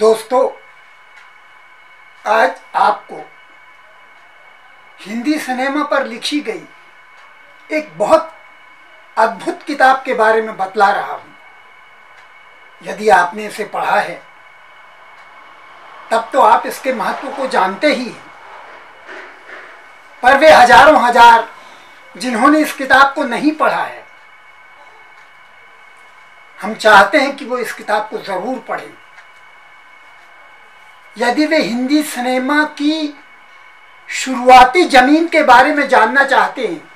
दोस्तों, आज आपको हिंदी सिनेमा पर लिखी गई एक बहुत अद्भुत किताब के बारे में बतला रहा हूँ। यदि आपने इसे पढ़ा है तब तो आप इसके महत्व को जानते ही हैं, पर वे हजारों हजार जिन्होंने इस किताब को नहीं पढ़ा है, हम चाहते हैं कि वो इस किताब को जरूर पढ़ें। यदि वे हिंदी सिनेमा की शुरुआती जमीन के बारे में जानना चाहते हैं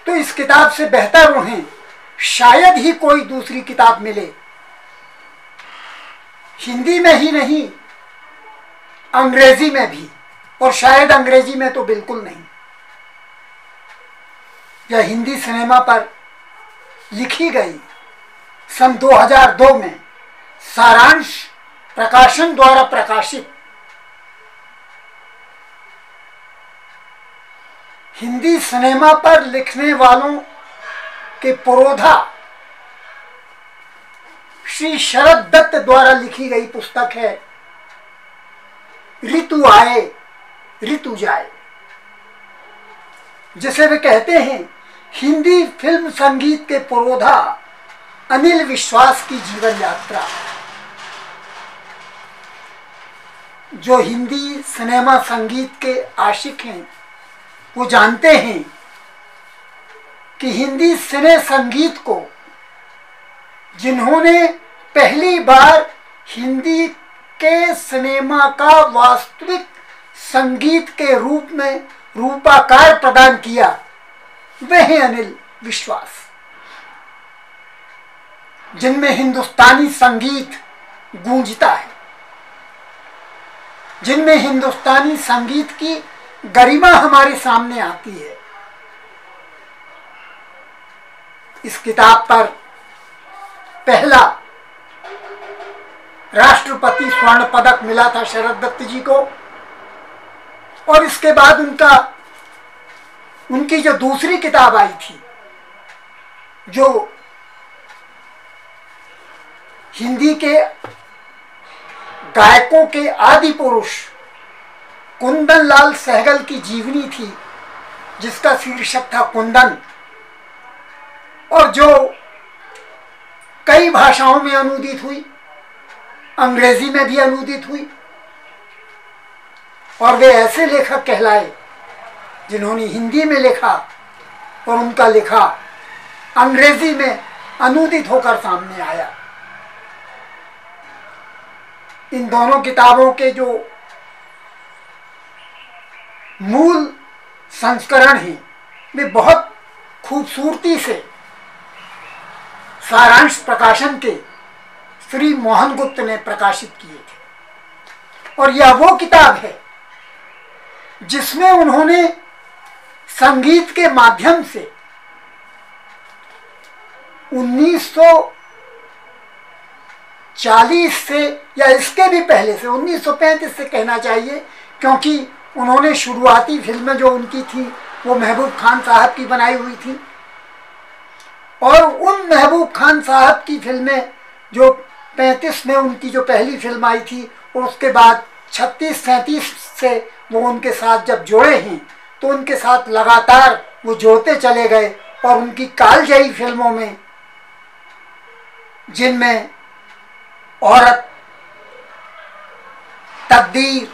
तो इस किताब से बेहतर उन्हें शायद ही कोई दूसरी किताब मिले। हिंदी में ही नहीं, अंग्रेजी में भी, और शायद अंग्रेजी में तो बिल्कुल नहीं। यह हिंदी सिनेमा पर लिखी गई सन 2002 में सारांश प्रकाशन द्वारा प्रकाशित हिंदी सिनेमा पर लिखने वालों के पुरोधा श्री शरद दत्त द्वारा लिखी गई पुस्तक है ऋतु आए ऋतु जाए, जिसे वे कहते हैं हिंदी फिल्म संगीत के पुरोधा अनिल विश्वास की जीवन यात्रा। जो हिंदी सिनेमा संगीत के आशिक हैं वो जानते हैं कि हिंदी सिने संगीत को जिन्होंने पहली बार हिंदी के सिनेमा का वास्तविक संगीत के रूप में रूपाकार प्रदान किया, वे हैं अनिल विश्वास, जिनमें हिंदुस्तानी संगीत गूंजता है, जिनमें हिंदुस्तानी संगीत की गरिमा हमारे सामने आती है। इस किताब पर पहला राष्ट्रपति स्वर्ण पदक मिला था शरद दत्त जी को, और इसके बाद उनकी जो दूसरी किताब आई थी, जो हिंदी के गायकों के आदि पुरुष कुंदन लाल सहगल की जीवनी थी, जिसका शीर्षक था कुंदन, और जो कई भाषाओं में अनुदित हुई, अंग्रेजी में भी अनुदित हुई, और वे ऐसे लेखक कहलाए जिन्होंने हिंदी में लिखा और उनका लिखा अंग्रेजी में अनुदित होकर सामने आया। इन दोनों किताबों के जो मूल संस्करण हैं वे बहुत खूबसूरती से सारांश प्रकाशन के श्री मोहन गुप्त ने प्रकाशित किए थे, और यह वो किताब है जिसमें उन्होंने संगीत के माध्यम से 1940 से, या इसके भी पहले से 1935 से कहना चाहिए, क्योंकि उन्होंने शुरुआती फिल्में जो उनकी थी वो महबूब खान साहब की बनाई हुई थी, और उन महबूब खान साहब की फिल्में जो 35 में उनकी जो पहली फिल्म आई थी, और उसके बाद 36-37 से वो उनके साथ जब जोड़े हैं तो उनके साथ लगातार वो जोड़ते चले गए, और उनकी कालजयी फिल्मों में, जिनमें औरत, तकदीर,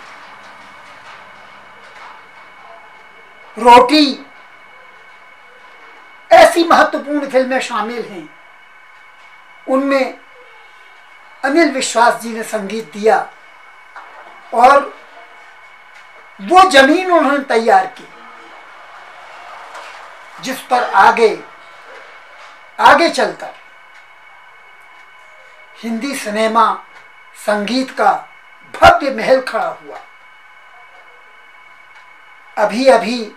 रोटी, ऐसी महत्वपूर्ण फिल्में शामिल हैं, उनमें अनिल विश्वास जी ने संगीत दिया, और वो जमीन उन्होंने तैयार की जिस पर आगे चलकर हिंदी सिनेमा संगीत का भव्य महल खड़ा हुआ। अभी अभी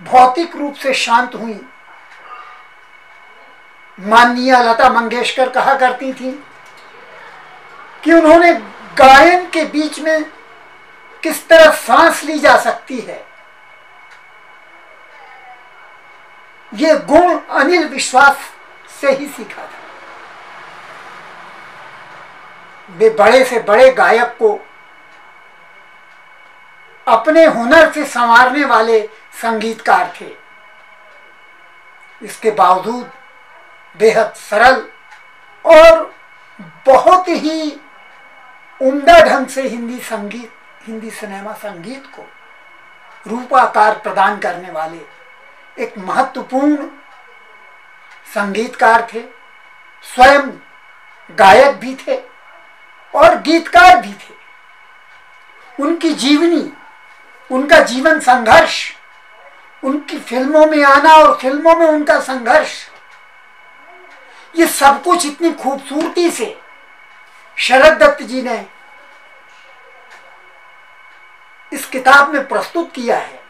भौतिक रूप से शांत हुई माननीय लता मंगेशकर कहा करती थी कि उन्होंने गायन के बीच में किस तरह सांस ली जा सकती है, ये गुण अनिल विश्वास से ही सीखा था। वे बड़े से बड़े गायक को अपने हुनर से संवारने वाले संगीतकार थे। इसके बावजूद बेहद सरल और बहुत ही उम्दा ढंग से हिंदी सिनेमा संगीत को रूपाकार प्रदान करने वाले एक महत्वपूर्ण संगीतकार थे। स्वयं गायक भी थे और गीतकार भी थे। उनकी जीवनी, उनका जीवन संघर्ष, उनकी फिल्मों में आना और फिल्मों में उनका संघर्ष, ये सब कुछ इतनी खूबसूरती से शरद दत्त जी ने इस किताब में प्रस्तुत किया है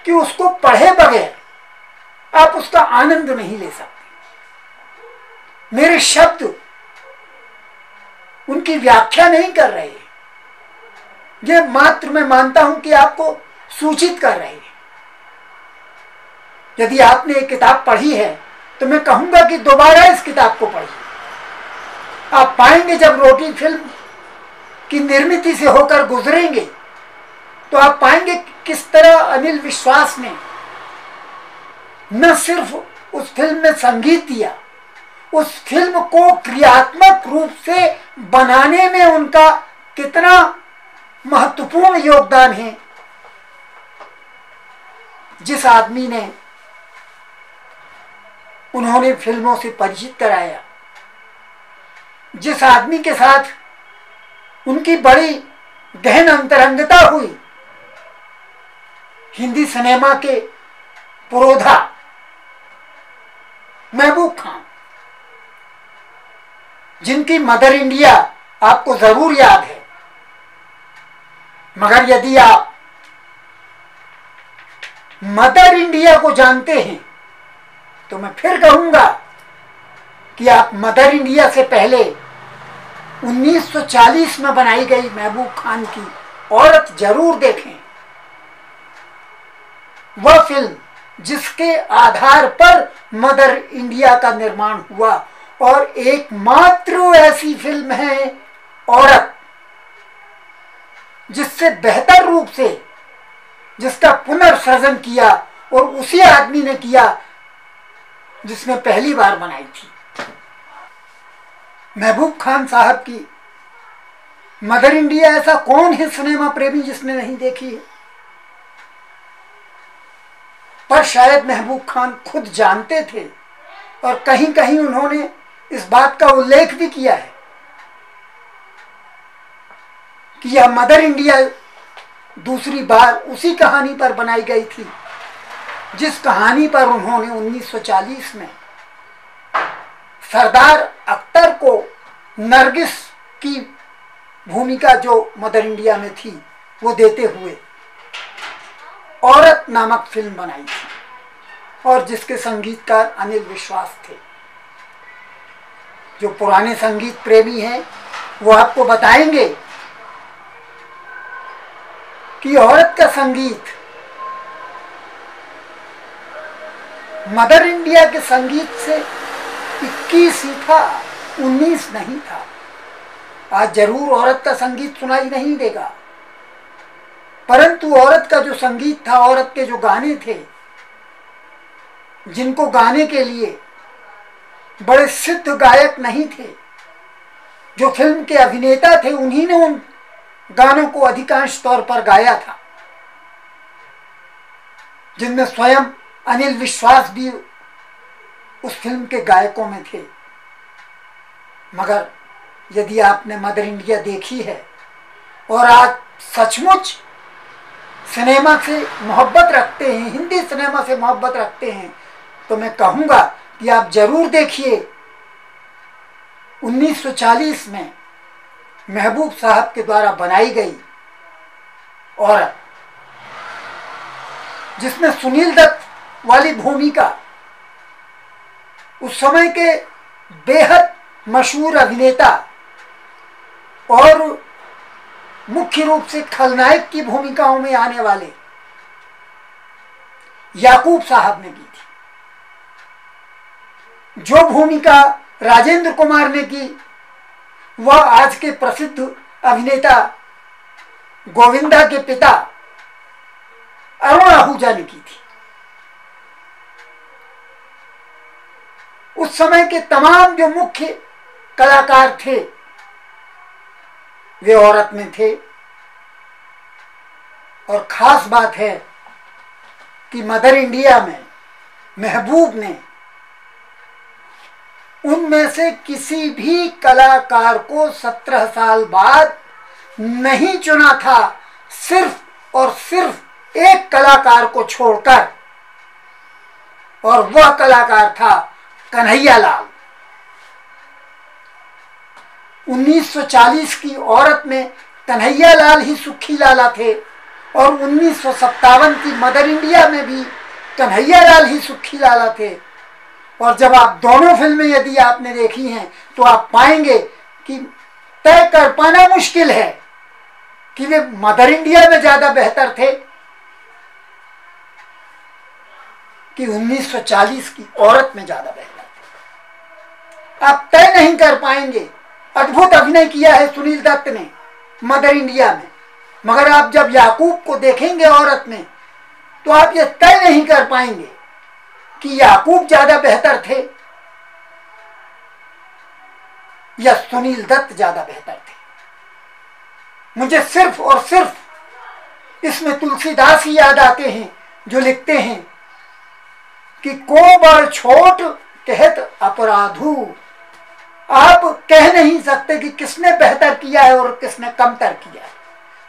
कि उसको पढ़े बगैर आप उसका आनंद नहीं ले सकते। मेरे शब्द उनकी व्याख्या नहीं कर रहे, ये मात्र मैं मानता हूं कि आपको सूचित कर रहे हैं। यदि आपने एक किताब पढ़ी है तो मैं कहूंगा कि दोबारा इस किताब को पढ़िए। आप पाएंगे जब रोटी फिल्म की निर्मित से होकर गुजरेंगे तो आप पाएंगे किस तरह अनिल विश्वास ने न सिर्फ उस फिल्म में संगीत दिया, उस फिल्म को क्रियात्मक रूप से बनाने में उनका कितना महत्वपूर्ण योगदान है। जिस आदमी ने उन्होंने फिल्मों से परिचित कराया, जिस आदमी के साथ उनकी बड़ी गहन अंतरंगता हुई, हिंदी सिनेमा के पुरोधा महबूब खान, जिनकी मदर इंडिया आपको जरूर याद है। मगर यदि आप मदर इंडिया को जानते हैं तो मैं फिर कहूंगा कि आप मदर इंडिया से पहले 1940 में बनाई गई महबूब खान की औरत जरूर देखें। वह फिल्म जिसके आधार पर मदर इंडिया का निर्माण हुआ और एकमात्र ऐसी फिल्म है औरत जिससे बेहतर रूप से जिसका पुनर्सृजन किया और उसी आदमी ने किया जिसने पहली बार बनाई थी। महबूब खान साहब की मदर इंडिया ऐसा कौन है सिनेमा प्रेमी जिसने नहीं देखी है? पर शायद महबूब खान खुद जानते थे और कहीं कहीं उन्होंने इस बात का उल्लेख भी किया है कि यह मदर इंडिया दूसरी बार उसी कहानी पर बनाई गई थी जिस कहानी पर उन्होंने 1940 में सरदार अख्तर को नरगिस की भूमिका जो मदर इंडिया में थी वो देते हुए औरत नामक फिल्म बनाई थी और जिसके संगीतकार अनिल विश्वास थे। जो पुराने संगीत प्रेमी हैं वो आपको बताएंगे कि औरत का संगीत मदर इंडिया के संगीत से 21 ही था, 19 नहीं था। आज जरूर औरत का संगीत सुनाई नहीं देगा, परंतु औरत का जो संगीत था, औरत के जो गाने थे, जिनको गाने के लिए बड़े सिद्ध गायक नहीं थे, जो फिल्म के अभिनेता थे, उन्हीं ने उन गानों को अधिकांश तौर पर गाया था, जिनमें स्वयं अनिल विश्वास भी उस फिल्म के गायकों में थे। मगर यदि आपने मदर इंडिया देखी है और आज सचमुच सिनेमा से मोहब्बत रखते हैं, हिंदी सिनेमा से मोहब्बत रखते हैं, तो मैं कहूँगा कि आप जरूर देखिए 1940 में महबूब साहब के द्वारा बनाई गई औरत, जिसमें सुनील दत्त वाली भूमिका उस समय के बेहद मशहूर अभिनेता और मुख्य रूप से खलनायक की भूमिकाओं में आने वाले याकूब साहब ने की थी। जो भूमिका राजेंद्र कुमार ने की वह आज के प्रसिद्ध अभिनेता गोविंदा के पिता अरुण आहूजा ने की थी। उस समय के तमाम जो मुख्य कलाकार थे वे औरत में थे। और खास बात है कि मदर इंडिया में महबूब ने उनमें से किसी भी कलाकार को 17 साल बाद नहीं चुना था, सिर्फ और सिर्फ एक कलाकार को छोड़कर, और वह कलाकार था कन्हैयालाल। 1940 की औरत में कन्हैयालाल ही सुखी लाला थे और 1957 की मदर इंडिया में भी कन्हैयालाल ही सुखी लाला थे। और जब आप दोनों फिल्में यदि आपने देखी हैं तो आप पाएंगे कि तय कर पाना मुश्किल है कि वे मदर इंडिया में ज्यादा बेहतर थे कि 1940 की औरत में ज्यादा बेहतर थे। आप तय नहीं कर पाएंगे। अद्भुत अभिनय किया है सुनील दत्त ने मदर इंडिया में, मगर आप जब याकूब को देखेंगे औरत में तो आप ये तय नहीं कर पाएंगे कि याकूब ज्यादा बेहतर थे या सुनील दत्त ज्यादा बेहतर थे। मुझे सिर्फ और सिर्फ इसमें तुलसीदास ही याद आते हैं जो लिखते हैं कि को बड़ छोट कहत अपराधू। आप कह नहीं सकते कि किसने बेहतर किया है और किसने कमतर किया है।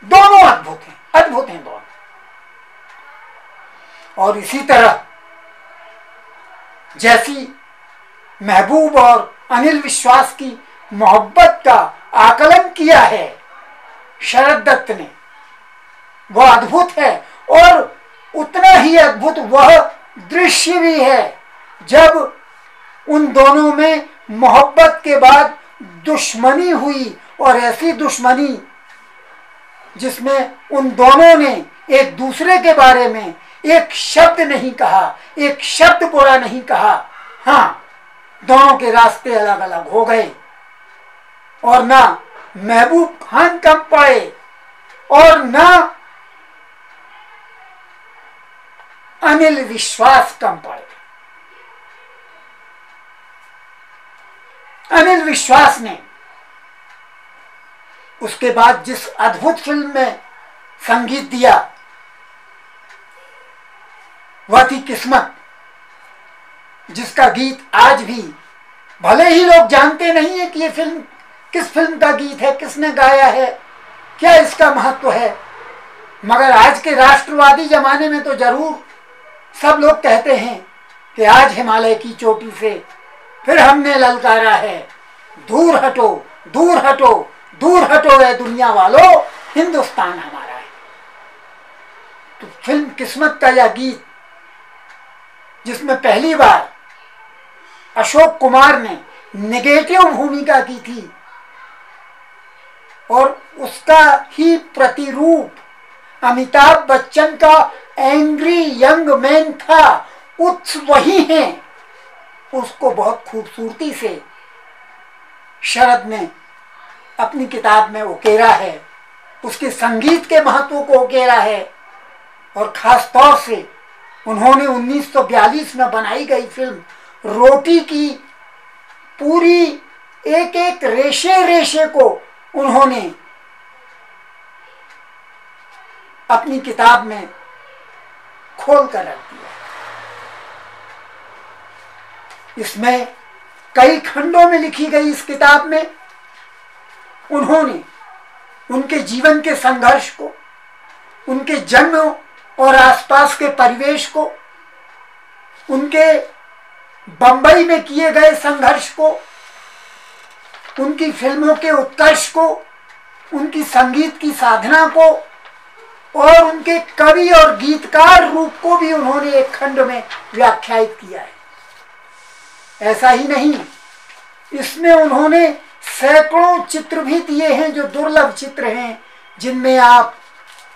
दोनों अद्भुत हैं, अद्भुत हैं दोनों। और इसी तरह जैसी महबूब और अनिल विश्वास की मोहब्बत का आकलन किया है शरद दत्त ने, वह अद्भुत है। और उतना ही अद्भुत वह दृश्य भी है जब उन दोनों में मोहब्बत के बाद दुश्मनी हुई, और ऐसी दुश्मनी जिसमें उन दोनों ने एक दूसरे के बारे में एक शब्द नहीं कहा, एक शब्द बुरा नहीं कहा। हाँ, दोनों के रास्ते अलग अलग हो गए और ना महबूब खान कम पड़े और ना अनिल विश्वास कम पड़े। अनिल विश्वास ने उसके बाद जिस अद्भुत फिल्म में संगीत दिया वह थी किस्मत, जिसका गीत आज भी भले ही लोग जानते नहीं है कि ये फिल्म किस फिल्म का गीत है, किसने गाया है, क्या इसका महत्व है, मगर आज के राष्ट्रवादी जमाने में तो जरूर सब लोग कहते हैं कि आज हिमालय की चोटी से फिर हमने ललकारा है, दूर हटो दूर हटो दूर हटो ए दुनिया वालों, हिंदुस्तान हमारा है। तो फिल्म किस्मत का यह गीत जिसमें पहली बार अशोक कुमार ने नेगेटिव भूमिका की थी और उसका ही प्रतिरूप अमिताभ बच्चन का एंग्री यंग मैन था, उत्स वही हैं। उसको बहुत खूबसूरती से शरद ने अपनी किताब में उकेरा है, उसके संगीत के महत्व को उकेरा है। और खास तौर से उन्होंने 1942 में बनाई गई फिल्म रोटी की पूरी एक एक रेशे रेशे को उन्होंने अपनी किताब में खोल कर रख दिया। इसमें कई खंडों में लिखी गई इस किताब में उन्होंने उनके जीवन के संघर्ष को, उनके जन्म और आसपास के परिवेश को, उनके बंबई में किए गए संघर्ष को, उनकी फिल्मों के उत्कर्ष को, उनकी संगीत की साधना को और उनके कवि और गीतकार रूप को भी उन्होंने एक खंड में व्याख्यायित किया है। ऐसा ही नहीं, इसमें उन्होंने सैकड़ों चित्र भी दिए हैं जो दुर्लभ चित्र हैं, जिनमें आप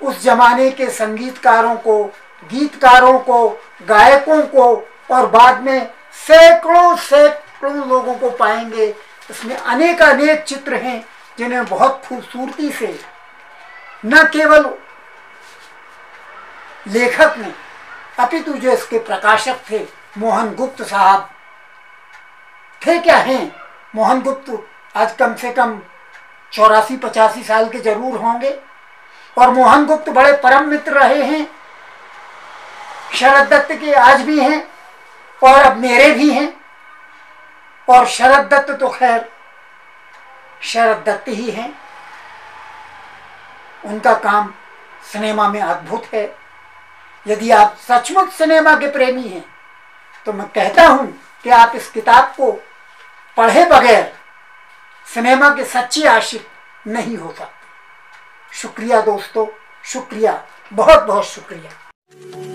उस जमाने के संगीतकारों को, गीतकारों को, गायकों को और बाद में सैकड़ों सैकड़ों लोगों को पाएंगे इसमें अनेक अनेक चित्र हैं जिन्हें बहुत खूबसूरती से न केवल लेखक ने अपितु जो इसके प्रकाशक थे मोहन गुप्त साहब थे, क्या हैं मोहन गुप्त, आज कम से कम 84-85 साल के जरूर होंगे। और मोहन गुप्त बड़े परम मित्र रहे हैं, शरद दत्त के आज भी हैं और अब मेरे भी हैं। और शरद दत्त तो खैर शरद दत्त ही हैं, उनका काम सिनेमा में अद्भुत है। यदि आप सचमुच सिनेमा के प्रेमी हैं तो मैं कहता हूं कि आप इस किताब को पढ़े बगैर सिनेमा के सच्चे आशिक नहीं हो सकते। शुक्रिया दोस्तों, शुक्रिया, बहुत बहुत शुक्रिया।